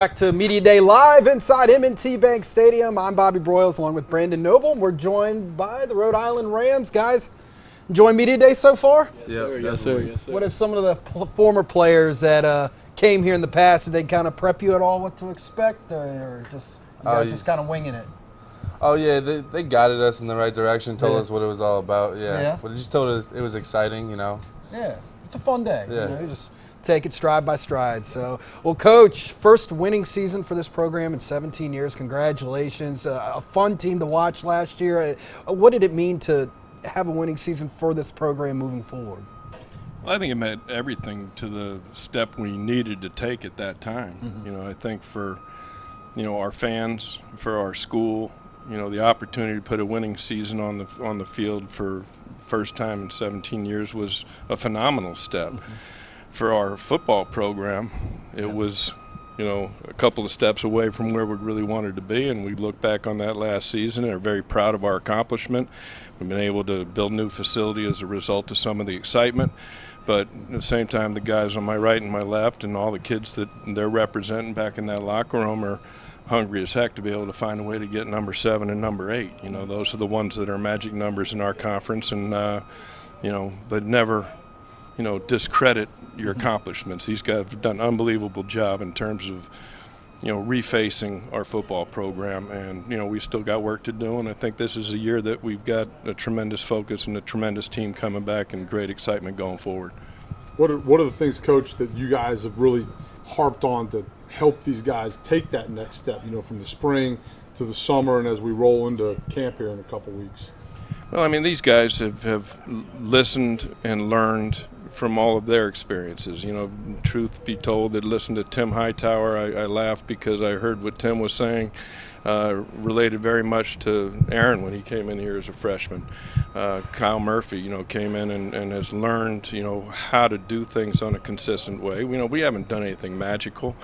Back to Media Day Live inside M&T Bank Stadium. I'm Bobby Broyles along with Brandon Noble. We're joined by the Rhode Island Rams. Guys, enjoying Media Day so far? Yes, sir. What if some of the former players that came here in the past, did they kind of prep you at all what to expect, or just you guys just kind of winging it? Oh, yeah, they guided us in the right direction, told us what it was all about, Yeah. But they just told us it was exciting, Yeah, it's a fun day. Yeah. You just take it stride by stride. So, well, Coach, first winning season for this program in 17 years. Congratulations. A fun team to watch last year. What did it mean to have a winning season for this program moving forward? Well, I think it meant everything to the step we needed to take at that time. Mm-hmm. I think for, our fans, for our school, the opportunity to put a winning season on the field for first time in 17 years was a phenomenal step. Mm-hmm. For our football program, it was, a couple of steps away from where we really wanted to be, and we look back on that last season and are very proud of our accomplishment. We've been able to build a new facility as a result of some of the excitement, but at the same time, the guys on my right and my left and all the kids that they're representing back in that locker room are hungry as heck to be able to find a way to get number 7 and number 8. Those are the ones that are magic numbers in our conference, and, but never discredit your accomplishments. These guys have done an unbelievable job in terms of, refacing our football program, and, we still got work to do, and I think this is a year that we've got a tremendous focus and a tremendous team coming back and great excitement going forward. What are the things, Coach, that you guys have really harped on to help these guys take that next step, from the spring to the summer and as we roll into camp here in a couple weeks? Well, these guys have listened and learned from all of their experiences. Truth be told, that listened to Tim Hightower, I laughed because I heard what Tim was saying, related very much to Aaron when he came in here as a freshman. Kyle Murphy, came in and has learned, how to do things on a consistent way. We haven't done anything magical.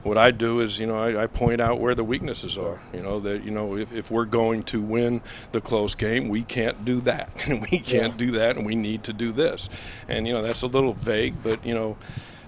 What I do is, I point out where the weaknesses are. If we're going to win the close game, we can't do that. We can't do that, and we need to do this. And, that's a little vague, but,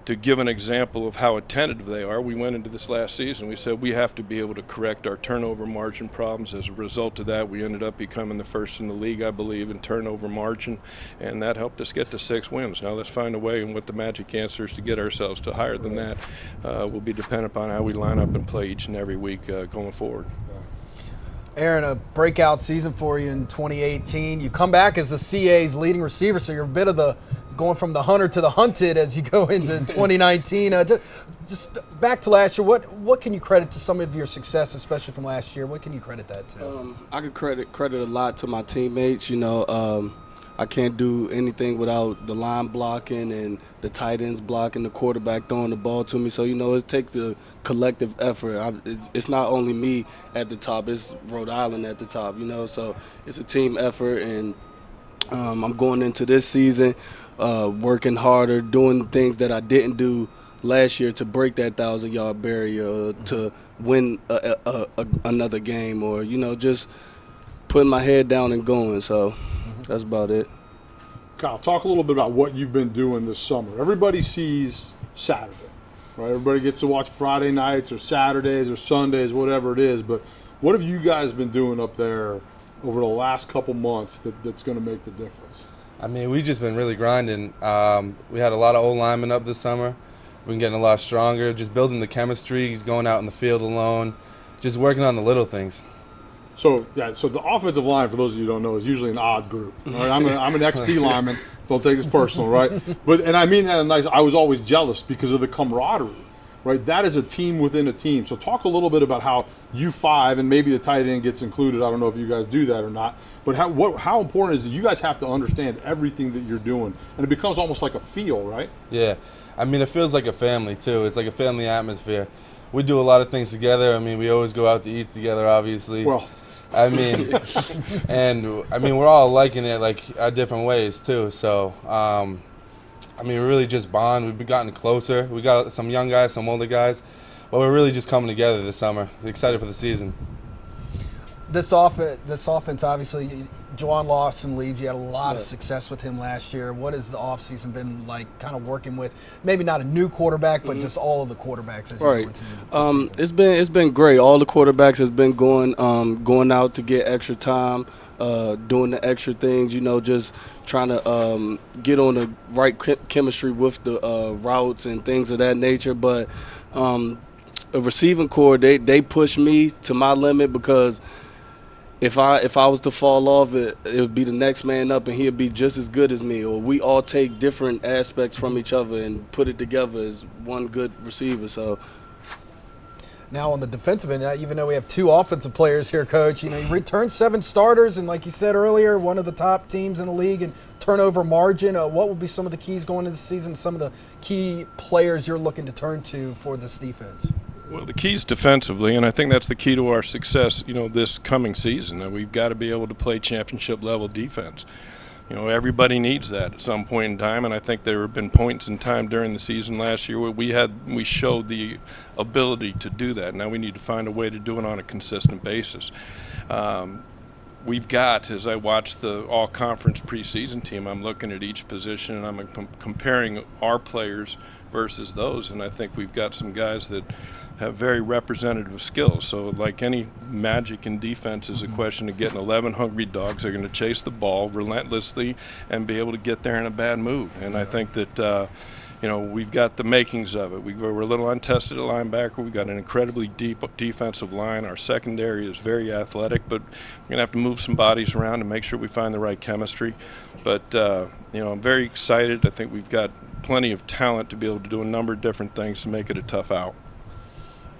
to give an example of how attentive they are, we went into this last season. We said we have to be able to correct our turnover margin problems. As a result of that, we ended up becoming the first in the league, I believe, in turnover margin, and that helped us get to 6 wins. Now let's find a way, and what the magic answer is to get ourselves to higher than that will be dependent upon how we line up and play each and every week going forward. Aaron, a breakout season for you in 2018. You come back as the CA's leading receiver, so you're a bit of the going from the hunter to the hunted as you go into 2019. Just back to last year, what can you credit to some of your success, especially from last year? What can you credit that to? I could credit a lot to my teammates. I can't do anything without the line blocking and the tight ends blocking, the quarterback throwing the ball to me. So, it takes a collective effort. It's not only me at the top, it's Rhode Island at the top, So it's a team effort, and I'm going into this season working harder, doing things that I didn't do last year to break that 1,000-yard barrier, to win another game, or, just putting my head down and going. So that's about it. Kyle, talk a little bit about what you've been doing this summer. Everybody sees Saturday, right? Everybody gets to watch Friday nights or Saturdays or Sundays, whatever it is. But what have you guys been doing up there over the last couple months that's going to make the difference? We've just been really grinding. We had a lot of old linemen up this summer. We've been getting a lot stronger, just building the chemistry, going out in the field alone, just working on the little things. So the offensive line, for those of you who don't know, is usually an odd group. Right? I'm an XD lineman. Don't take this personal, right? And I mean that in nice. I was always jealous because of the camaraderie, right? That is a team within a team. So talk a little bit about how you five, and maybe the tight end gets included. I don't know if you guys do that or not. But how important is it? You guys have to understand everything that you're doing, and it becomes almost like a feel, right? Yeah. It feels like a family, too. It's like a family atmosphere. We do a lot of things together. we always go out to eat together, obviously. Well. We're all liking it like our different ways too. So, we really just bond. We've gotten closer. We got some young guys, some older guys, but we're really just coming together this summer. Excited for the season. This offense, obviously, Juwan Lawson leaves. You had a lot of success with him last year. What has the offseason been like, kind of working with maybe not a new quarterback, but just all of the quarterbacks as you go into the season? It's been great. All the quarterbacks has been going out to get extra time, doing the extra things. Just trying to get on the right chemistry with the routes and things of that nature. But a receiving core, they push me to my limit, because if I was to fall off, it would be the next man up, and he'd be just as good as me. Or we all take different aspects from each other and put it together as one good receiver. So now on the defensive end, even though we have 2 offensive players here, Coach, you returned 7 starters, and like you said earlier, one of the top teams in the league in turnover margin. What will be some of the keys going into the season? Some of the key players you're looking to turn to for this defense? Well, the key's defensively, and I think that's the key to our success, this coming season. That we've got to be able to play championship-level defense. Everybody needs that at some point in time, and I think there have been points in time during the season last year where we showed the ability to do that. Now we need to find a way to do it on a consistent basis. We've got, as I watch the all-conference preseason team, I'm looking at each position, and I'm comparing our players versus those, and I think we've got some guys that have very representative skills. So like any magic in defense is a question of getting 11 hungry dogs. They're going to chase the ball relentlessly and be able to get there in a bad mood. And I think that we've got the makings of it. We're a little untested at linebacker. We've got an incredibly deep defensive line. Our secondary is very athletic, but we're going to have to move some bodies around to make sure we find the right chemistry. But I'm very excited. I think we've got plenty of talent to be able to do a number of different things to make it a tough out.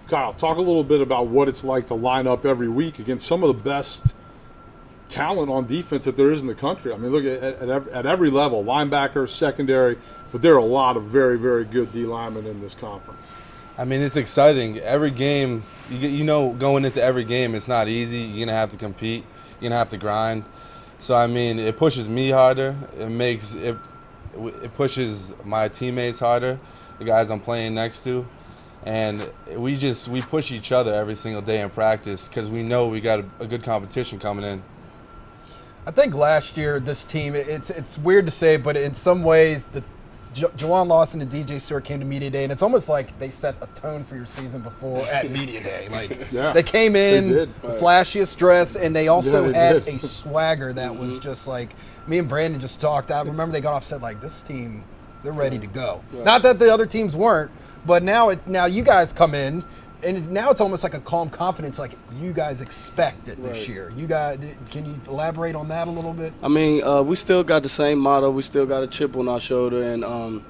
Kyle, talk a little bit about what it's like to line up every week against some of the best talent on defense that there is in the country. I mean, look at every level, linebacker, secondary, but there are a lot of very, very good D linemen in this conference. I mean, it's exciting. Every game, going into every game, it's not easy. You're going to have to compete. You're going to have to grind. So, I mean, it pushes me harder. It pushes my teammates harder, the guys I'm playing next to. And we push each other every single day in practice because we know we got a good competition coming in. I think last year this team, it's weird to say, but in some ways Juwan Lawson and DJ Stewart came to Media Day, and it's almost like they set a tone for your season before at Media Day. Like they came in the flashiest dress, and they also had a swagger that was just like, me and Brandon just talked. I remember they got off set like, this team, they're ready to go. Right. Not that the other teams weren't, but now you guys come in, and now it's almost like a calm confidence, like you guys expect it this year. You guys, can you elaborate on that a little bit? I mean, we still got the same motto. We still got a chip on our shoulder, and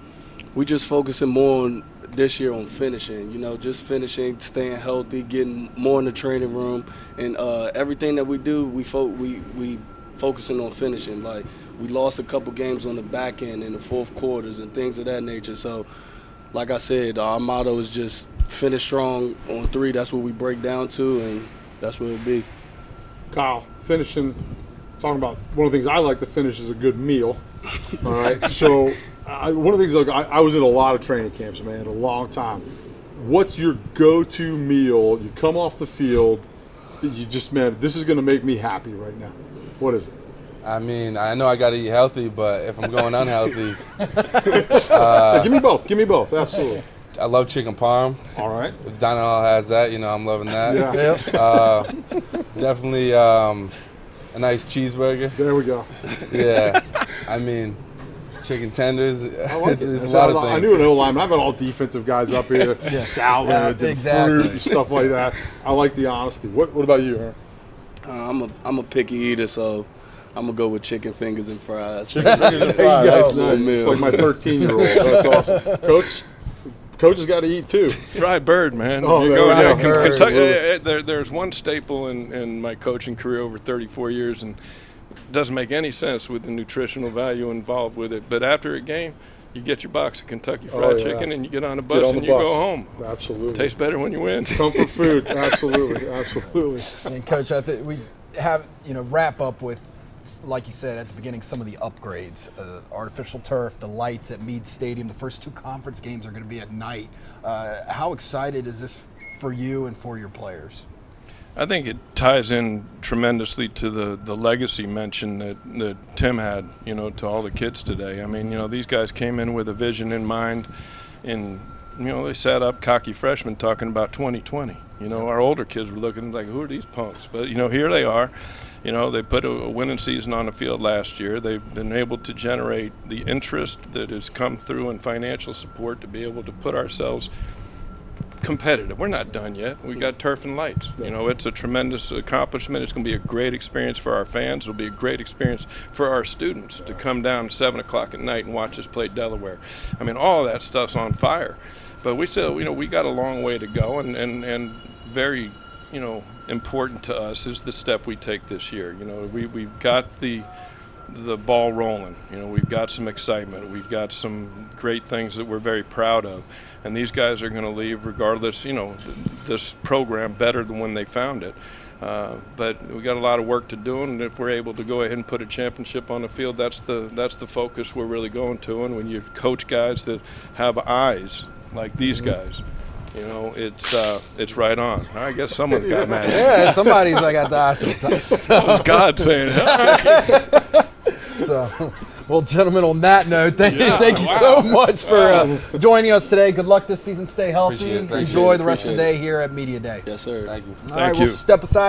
we just focusing more on this year on finishing. Just finishing, staying healthy, getting more in the training room, and everything that we do, we focusing on finishing. Like, we lost a couple games on the back end in the fourth quarters and things of that nature. So, like I said, our motto is just finish strong on 3. That's what we break down to, and that's what it'll be. Kyle, talking about one of the things I like to finish is a good meal. All right. So one of the things, I was in a lot of training camps, man, a long time. What's your go-to meal? You come off the field, you just, man, this is going to make me happy right now. What is it? I mean, I know I got to eat healthy, but if I'm going unhealthy, give me both. Give me both. Absolutely. I love chicken parm. All right. Donna Hall has that. I'm loving that. Yeah. Definitely a nice cheeseburger. There we go. Yeah. I mean, chicken tenders. I like it's a lot of things. I knew an O-lineman. I've got all defensive guys up here. Salads and fruit and stuff like that. I like the honesty. What about you, Aaron? I'm a picky eater, so I'm going to go with chicken fingers and fries. Chicken fingers and fries. Nice meal. It's like my 13-year-old. That's awesome. Coach has got to eat too. Fried bird, man. Oh, Kentucky, there's one staple in my coaching career over 34 years, and it doesn't make any sense with the nutritional value involved with it. But after a game, you get your box of Kentucky Fried Chicken, and you get on the bus and you go home. Absolutely. Tastes better when you win. Comfort food. Absolutely. Absolutely. And Coach, I think we have, wrap up with, like you said at the beginning, some of the upgrades, artificial turf, the lights at Meade Stadium. The first 2 conference games are going to be at night. How excited is this for you and for your players? I think it ties in tremendously to the legacy mention that Tim had, to all the kids today. I mean, these guys came in with a vision in mind, and, they sat up cocky freshmen talking about 2020. Our older kids were looking like, who are these punks? But, here they are. They put a winning season on the field last year. They've been able to generate the interest that has come through and financial support to be able to put ourselves competitive. We're not done yet. We got turf and lights. It's a tremendous accomplishment. It's going to be a great experience for our fans. It'll be a great experience for our students to come down at 7 o'clock at night and watch us play Delaware. I mean, all of that stuff's on fire. But we still, we got a long way to go, and very, important to us is the step we take this year. We've got the ball rolling. We've got some excitement. We've got some great things that we're very proud of. And these guys are going to leave regardless, this program better than when they found it. But we got a lot of work to do, and if we're able to go ahead and put a championship on the field, that's the focus we're really going to. And when you coach guys that have eyes like these guys, it's right on. I guess someone got mad. Yeah, somebody's got the eyes. So, God saying, all right. So, well, gentlemen, on that note, thank you so much for joining us today. Good luck this season. Stay healthy. Appreciate it. Enjoy the rest of the day here at Media Day. Yes, sir. Thank you. All right, we'll step aside.